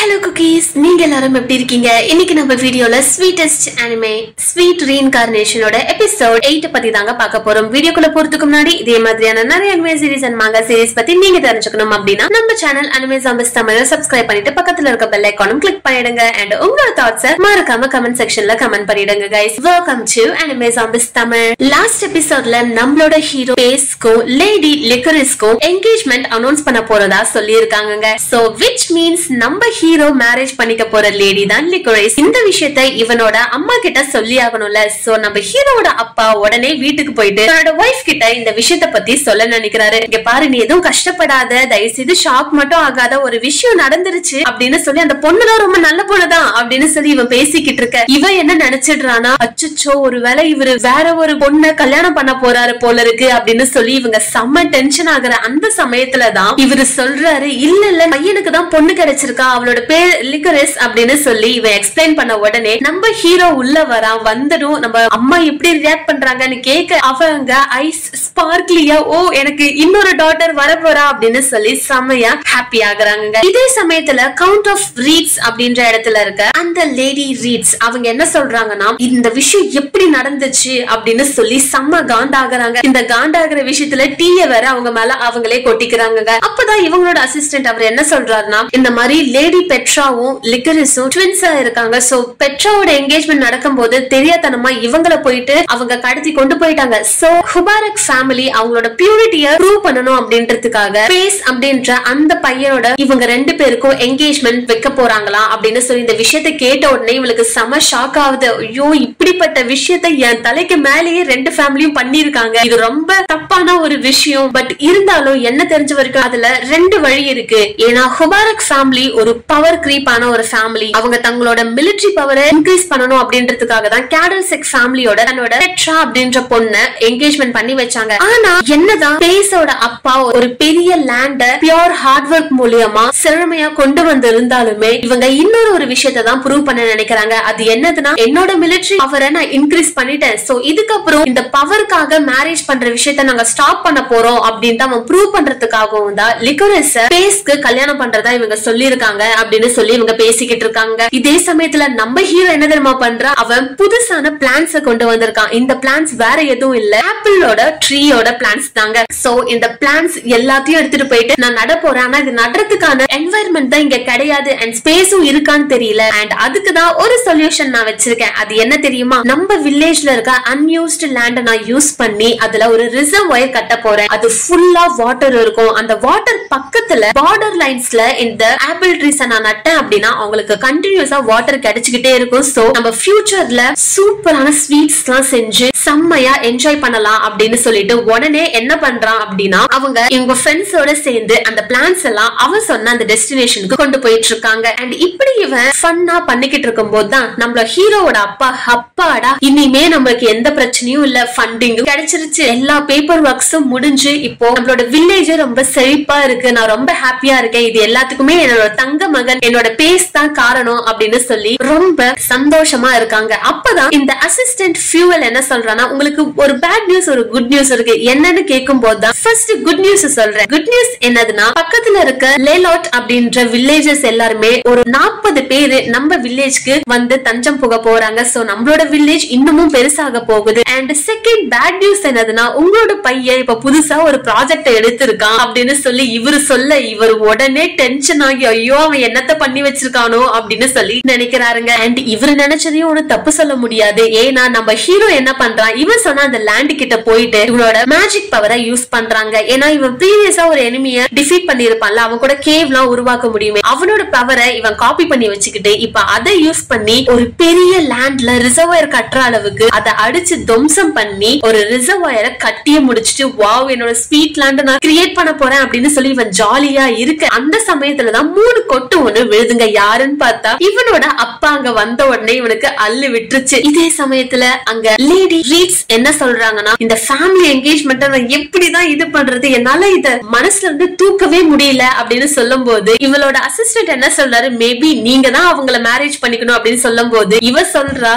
Hello cookies, நீங்க எல்லாரும் எப்படி இருக்கீங்க? இன்னைக்கு நம்ம வீடியோல ஸ்வீட்டஸ்ட் அனிமே ஸ்வீட் ரீஇன்கார்னேஷனோட எபிசோட் 8 பத்தி தாங்க பார்க்க போறோம். வீடியோக்குள்ள போறதுக்கு முன்னாடி இதே மாதிரியான நிறைய அனிமே சீரிஸ் அண்ட் மாங்கா சீரிஸ் பத்தி நீங்க தெரிஞ்சுக்கணும் அப்படின்னா நம்ம சேனல் அனிமே ஜாம்பிஸ் தமிழ சப்ஸ்கிரைப் பண்ணிட்டு பக்கத்துல இருக்க பெல் ஐகானும் கிளிக் பண்ணிடுங்க. அண்ட் உங்களோட தாட்ஸை மறக்காம கமெண்ட் செக்ஷன்ல கமெண்ட் பண்ணிடுங்க guys. Welcome to anime zombies Tamil. Last எபிசோட்ல நம்மளோட ஹீரோ பேஸ்கோ லேடி லிக்கரிஸ்கோ என்கேஜ்மெண்ட் அனௌன்ஸ் பண்ண போறதா சொல்லி இருக்காங்க. So which means நம்ம ஹீரோ மேரேஜ் பண்ணிக்க போற லேடி தான் லிக்கரிஸ். இந்த விஷயத்தை இவனோட அம்மா கிட்ட சொல்லி ஆகணும்ல. சோ நம்ம ஹீரோட அப்பா உடனே வீட்டுக்கு போயிட்டு தன்னோட வைஃப் கிட்ட இந்த விஷயத்தை பத்தி சொல்ல நினைக்கிறாரு. இங்க பாரு, நீ எதுவும் கஷ்டப்படாத, தயவு செய்து ஷாக் மட்டும் ஆகாத, ஒரு விஷயம் நடந்துருச்சு அப்படின்னு சொல்லி அந்த பொண்ணுதான் ரொம்ப நல்ல பொண்ணுதான் அப்படின்னு சொல்லி இவன் பேசிக்கிட்டு இருக்க. இவன் என்ன நினைச்சிடுறானா, அச்சோ ஒருவேளை இவரு வேற ஒரு பொண்ணை கல்யாணம் பண்ண போறாரு போல இருக்கு அப்படின்னு சொல்லி இவங்க செம்ம டென்ஷன் ஆகுற அந்த சமயத்துலதான் இவரு சொல்றாரு, இல்ல இல்ல பையனுக்கு தான் பொண்ணு கிடைச்சிருக்கா, அவளோட பேர் லிக்கரிஸ் அப்படின்னு சொல்லி இவன் எக்ஸ்பிளைன் பண்ண உடனே நம்ம ஹீரோ உள்ள வரான். வந்துடும் நம்ம அம்மா எப்படி ரியாக்ட் பண்றாங்கன்னு கேட்க அவங்க ஐஸ் ஸ்பார்க்லியா, ஓ எனக்கு இன்னொரு டாட்டர் வர போறா அப்படின்னு சொல்லி செமையா ஹாப்பி ஆகுறாங்க. இதே சமயத்துல கவுண்ட் ஆஃப் ரீட்ஸ் அப்படின்ற இடத்துல இருக்க அந்த லேடி ரீட்ஸ் அவங்க என்ன சொல்றாங்கன்னா, இந்த விஷயம் எப்படி நடந்துச்சு அப்படின்னு சொல்லி செம்ம காண்டாகுறாங்க. இந்த காண்டாகிற விஷயத்துல டீய வேற அவங்க மேல அவங்களே கொட்டிக்கிறாங்க. அப்பதான் இவங்களோட அசிஸ்டன்ட் அவர் என்ன சொல்றாருன்னா, இந்த மாதிரி லேடி பெட்ராவும் லிக்கரிஸும் ட்வின்ஸா இருக்காங்க. சோ பெட்ராவோட என்கேஜ்மெண்ட் நடக்கும் போது தெரியாதனமா இவங்களை போயிட்டு அவங்க கடத்தி கொண்டு போயிட்டாங்க. சோ ஹுபாரக் ஃபேமிலி அவங்களோட பியூரிட்டியை ப்ரூவ் பண்ணணும் அப்படின்றதுக்காக பேஸ் அப்படின்ற அந்த பையனோட இவங்க ரெண்டு பேருக்கும் என்கேஜ்மெண்ட் வைக்க போறாங்களா அப்படின்னு சொல்லி இந்த விஷயத்தை கேட்ட உடனே இவளுக்கு செம ஷாக் ஆகுது. ஐயோ, இப்படிப்பட்ட விஷயத்தை என் தலைக்கு மேலேயே ரெண்டு ஃபேமிலியும் பண்ணிருக்காங்க, இது ரொம்ப தப்பான ஒரு விஷயம். பட் இருந்தாலும் என்ன தெரிஞ்ச வரைக்கும் அதுல ரெண்டு வழி இருக்கு. ஏன்னா ஹுபாரக் ஃபேமிலி ஒரு பவர் கிரீப்பான ஒரு ஃபேமிலி. அவங்க தங்களோட மிலிட்டரி பவரை இன்க்ரீஸ் பண்ணணும் அப்படின்றதுக்காக தான் கேடல்செக் ஃபேமிலியோட தன்னோட பெட்ரா அப்படின்ற பொண்ணை என்கேஜ்மெண்ட் பண்ணி வச்சாங்க. ஆனா என்னதான் பேஸோட அப்பா ஒரு பெரிய லேண்ட பியூர் ஹார்ட் ஒர்க் மூலியமா செழுமையா கொண்டு வந்து இருந்தாலுமே இவங்க இன்னொரு ஒரு விஷயத்தை தான் ப்ரூவ் பண்ண நினைக்கிறாங்க. அது என்னதுன்னா, என்னோட மிலிட்டரி பவரை நான் இன்க்ரீஸ் பண்ணிட்டேன், சோ இதுக்கப்புறம் இந்த பவருக்காக மேரேஜ் பண்ற விஷயத்த நாங்க ஸ்டாப் பண்ண போறோம் அப்படின்னு அவன் ப்ரூவ் பண்றதுக்காகவும் தான் லிக்கரிஸ் பேஸ்க்கு கல்யாணம் பண்றதா இவங்க சொல்லி இருக்காங்க அப்படின்னு சொல்லி இவங்க பேசிக்கிட்டு இருக்காங்க. இதே சமயத்துல நம்ம ஹீரோ என்ன தெரியுமா பண்றா, அவன் புதுசான பிளான்ஸ் கொண்டு வந்திருக்கான். இந்த பிளான்ஸ் வேற எதுவும் இல்ல, ஆப்பிளோட ட்ரீயோட பிளான்ஸ் தாங்க. சோ இந்த பிளான்ஸ் எல்லாத்தையும் எடுத்துட்டு போயிட்டு நான் நட போறேன். ஆனா இது நடுறதுக்கான என்வாயர்மெண்ட் தான் இங்க கிடையாது அண்ட் ஸ்பேஸும் இருக்கான்னு தெரியல. அண்ட் அதுக்குதான் ஒரு சொல்யூஷன் நான் வச்சிருக்கேன். அது என்ன தெரியுமா, நம்ம வில்லேஜ்ல இருக்க அன்யூஸ்ட் லேண்ட நான் யூஸ் பண்ணி அதுல ஒரு ரிசர்வாயர் கட்ட போறேன். அது ஃபுல்லா வாட்டர் இருக்கும். அந்த வாட்டர் பக்கத்துல பார்டர் லைன்ஸ்ல இந்த ஆப்பிள் ட்ரீஸ் நான் நட்டேன் அப்படின்னா அவங்களுக்கு கண்டினியூஸா வாட்டர் கிடைச்சுக்கிட்டே இருக்கும். சோ நம்ம ஃபியூச்சர்ல சூப்பரான ஸ்வீட்ஸ் எல்லாம் செஞ்சு செம்மையா என்ஜாய் பண்ணலாம் அப்படின்னு சொல்லிட்டு உடனே என்ன பண்றான் அப்படின்னா, அவங்க இவங்க ஃப்ரெண்ட்ஸோட சேர்ந்து அந்த பிளான்ஸ் எல்லாம் அவன் சொன்ன அந்த டெஸ்டினேஷனுக்கு கொண்டு போயிட்டு இருக்காங்க. அண்ட் இப்படி இவன் ஃபன்னா பண்ணிக்கிட்டு இருக்கும் போதுதான் நம்மளோட ஹீரோவோட அப்பா, அப்பாடா இனிமே நம்மளுக்கு எந்த பிரச்சனையும் இல்ல, ஃபண்டிங்கும் கிடைச்சிருச்சு, எல்லா பேப்பர் ஒர்க்ஸும் முடிஞ்சு இப்போ நம்மளோட வில்லேஜ் ரொம்ப செழிப்பா இருக்கு, நான் ரொம்ப ஹாப்பியா இருக்கேன், இது எல்லாத்துக்குமே என்னோட தங்க மகன் என்னோட பேஸ் தான் காரணம் அப்படின்னு சொல்லி ரொம்ப சந்தோஷமா இருக்காங்க. அப்பதான் இந்த அசிஸ்டன்ட் ஃபியூவல் என்ன சொல்றானா, உங்களுக்கு ஒரு பேட் நியூஸ் ஒரு குட் நியூஸ் இருக்கு, என்னன்னு கேட்கும் போதுதான் ஃபர்ஸ்ட் குட் நியூஸ் சொல்றேன். குட் நியூஸ் என்னதுன்னா, பக்கத்துல இருக்க லேலாட் அப்படின்ற வில்லேஜஸ் எல்லாருமே ஒரு 40 பேரு நம்ம வில்லேஜ்க்கு வந்து தஞ்சம் புக போறாங்க. சோ நம்மளோட வில்லேஜ் இன்னமும் பெருசாக போகுது. அண்ட் செகண்ட் பேட் நியூஸ் என்னதுன்னா, உங்களோட பையன் இப்ப புதுசா ஒரு ப்ராஜெக்ட் எடுத்திருக்கான் அப்படின்னு சொல்லி இவரு சொல்ல இவர் உடனே டென்ஷன் ஆகி, ஐயோ அவன் என்னத்த பண்ணி வச்சிருக்கானோ அப்படின்னு சொல்லி நினைக்கிறாருங்க. அண்ட் இவரு நினைச்சதையும் ஒண்ணு தப்பு சொல்ல முடியாது. ஏன்னா நம்ம ஹீரோ என்ன பண்றான், இவன் சொன்ன அந்த லேண்ட் கிட்ட போயிட்டு இவனோட மேஜிக் பவரை யூஸ் பண்றாங்க. ஏன்னா இவன் ப்ரீவியஸா ஒரு எனிமிய டிஃபீட் பண்ணிருப்பான்ல, அவன் கூட கேவ் எல்லாம் உருவாக்க முடியுமே, அவனோட பவரை இவன் காப்பி பண்ணி வச்சுக்கிட்டு இப்ப அதை யூஸ் பண்ணி ஒரு பெரிய லேண்ட்ல ரிசர்வாயர் கட்டுற அளவுக்கு அதை அடிச்சு துவம்சம் பண்ணி ஒரு ரிசர்வாயரை கட்டிய முடிச்சுட்டு, வாவ் என்னோட ஸ்வீட் லேண்ட் நான் கிரியேட் பண்ண போறேன் அப்படின்னு சொல்லி இவன் ஜாலியா இருக்கு. அந்த சமயத்துலதான் 3 கொட்டு ஒண்ணு விழுதுங்க. யாருன்னு பார்த்தா இவனோட அப்பா அங்க வந்த உடனே இவனுக்கு அள்ளு விட்டுருச்சு. இதே சமயத்துல அங்க லேடி ரீட்ஸ் என்ன சொல்றாங்கன்னா, இந்த ஃபேமிலி என்கேஜ்மெண்ட் எப்படிதான் இது பண்றது, என்னால இத மனசுல இருந்து தூக்கவே முடியல அப்படின்னு சொல்லும் போது இவளோட அசிஸ்டன்ட் என்ன சொல்றாரு, மேபி நீங்க தான் அவங்கள மேரேஜ் பண்ணிக்கணும் அப்படின்னு சொல்லும் போது இவ சொல்றா,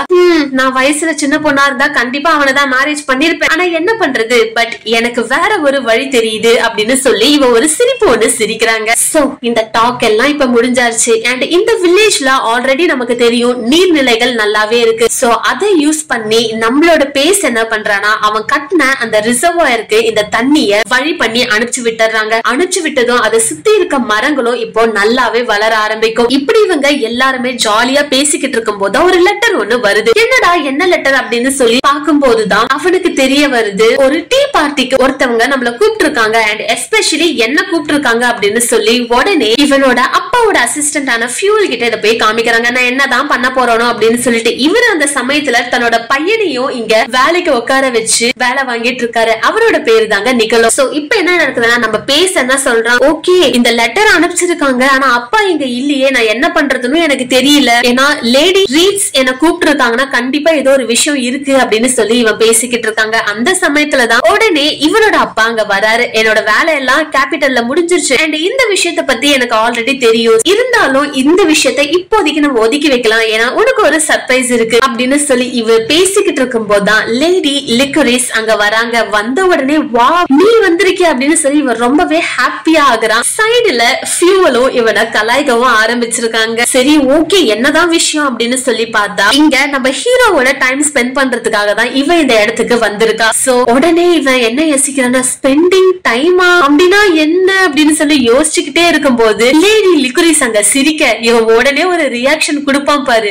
நான் வயசுல சின்ன பொண்ணா இருந்தா கண்டிப்பா அவனை தான் மேரேஜ் பண்ணிருப்பேன், ஆனா என்ன பண்றது, பட் எனக்கு வேற ஒரு வழி தெரியுது அப்படின்னு சொல்லி இவ ஒரு சிரிப்பு ஒண்ணு சிரிக்கிறாங்க. சோ இந்த டாக் எல்லாம் இப்ப முடிஞ்ச முடிஞ்சாச்சு. அண்ட் இந்த வில்லேஜ்ல ஆல்ரெடி நமக்கு தெரியும் நீர்நிலைகள் நல்லாவே இருக்கு. சோ அதை யூஸ் பண்ணி நம்மளோட பேஸ் என்ன பண்றானா, அவன் கட்டின அந்த ரிசர்வாயருக்கு இந்த தண்ணிய வழி பண்ணி அனுப்பிச்சு விட்டுறாங்க. அனுப்பிச்சு விட்டதும் அதை சுத்தி இருக்க மரங்களும் இப்போ நல்லாவே வளர ஆரம்பிக்கும். இப்படி இவங்க எல்லாருமே ஜாலியா பேசிக்கிட்டு இருக்கும் போது ஒரு லெட்டர் ஒண்ணு வருது. என்னடா என்ன லெட்டர் அப்படின்னு சொல்லி பார்க்கும் போதுதான் அவனுக்கு தெரிய வருது, ஒரு டீ பார்ட்டிக்கு ஒருத்தவங்க நம்மள கூப்பிட்டு இருக்காங்க. அண்ட் எஸ்பெஷலி என்ன கூப்பிட்டு இருக்காங்க அப்படின்னு சொல்லி உடனே இவனோட அப்பாவோட அசிஸ்டன்டான ஃபியூல் கிட்ட இதை போய் காமிக்கிறாங்க. நான் என்னதான் பண்ண போறோம் அப்படின்னு சொல்லிட்டு இவரு அந்த சமயத்துல தன்னோட பையனையும் இங்க வேலைக்கு உட்கார வச்சு வேலை வாங்கிட்டு இருக்காரு. அவரோட பேரு தாங்க நிக்கலோ. சோ இப்ப என்ன நடக்குதுன்னா, நம்ம பேச என்ன சொல்றான், ஓகே இந்த லெட்டர் அனுப்பிச்சிருக்காங்க, ஆனா அப்பா இங்க இல்லையே, நான் என்ன பண்றதுன்னு எனக்கு தெரியல. ஏன்னா லேடி ரீட்ஸ் என்ன கூப்பிட்டு இருக்காங்கன்னா கண்டிப்பா ஏதோ ஒரு விஷயம் இருக்கு அப்படின்னு சொல்லி இவன் பேசிக்கிட்டு இருக்காங்க. அந்த சமயத்துலதான் உடனே இவனோட அப்பா அங்க வராரு. என்னோட வேலை எல்லாம் கேபிட்டல்ல முடிஞ்சிருச்சு அண்ட் இந்த விஷயத்த பத்தி எனக்கு ஆல்ரெடி தெரியும், இருந்தாலும் இந்த விஷயத்த இப்போதைக்கு நம்ம ஒதுக்கி வைக்கலாம், ஏன்னா உனக்கு ஒரு சர்ப்ரைஸ் இருக்கு அப்படின்னு சொல்லி இவர் பேசிக்கிட்டு இருக்கும் போதுதான் லேடி லிக்கரிஸ் அங்க வராங்க. வந்த உடனே வா நீ வந்திருக்கிய அப்படின்னு சொல்லி இவன் ரொம்பவே ஹாப்பியா ஆகுறான். சைடுல ஃபியூவலும் இவனை கலாய்க்கவும் ஆரம்பிச்சிருக்காங்க. சரி ஓகே என்னதான் விஷயம் அப்படின்னு சொல்லி பார்த்தா, இங்க நம்ம ஹீரோவோட டைம் ஸ்பெண்ட் பண்றதுக்காக தான் இவன் இந்த இடத்துக்கு வந்திருக்கா. சோ உடனே இவன் என்ன யோசிக்கிறான்னா, ஸ்பெண்டிங் டைமா அப்படின்னா என்ன அப்படின்னு சொல்லி யோசிச்சுக்கிட்டே இருக்கும் போது லேடி லிக்குரிஸ் அங்க சிரிக்க இவன் உடனே ஒரு ரியாக்ஷன் கொடுப்பான் பாரு,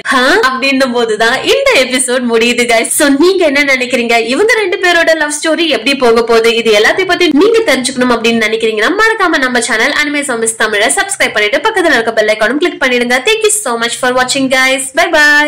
அப்படின்னும் போதுதான் இந்த எபிசோட் முடியுது guys. சோ நீங்க என்ன நினைக்கிறீங்க, இவங்க ரெண்டு பேரோட லவ் ஸ்டோரி எப்படி போக போகுது, இது எல்லாத்தையும் பத்தி நீங்க தெரிஞ்சுக்கணும் அப்படின்னு நினைக்கிறீங்கன்னா மறக்காம நம்ம சேனல் அனிமே ஜாம்பிஸ் தமிழை சப்ஸ்கிரைப் பண்ணிட்டு பக்கத்துல இருக்க பெல் ஐகானும் கிளிக் பண்ணிடுங்க. Thank you so much for watching guys. Bye bye.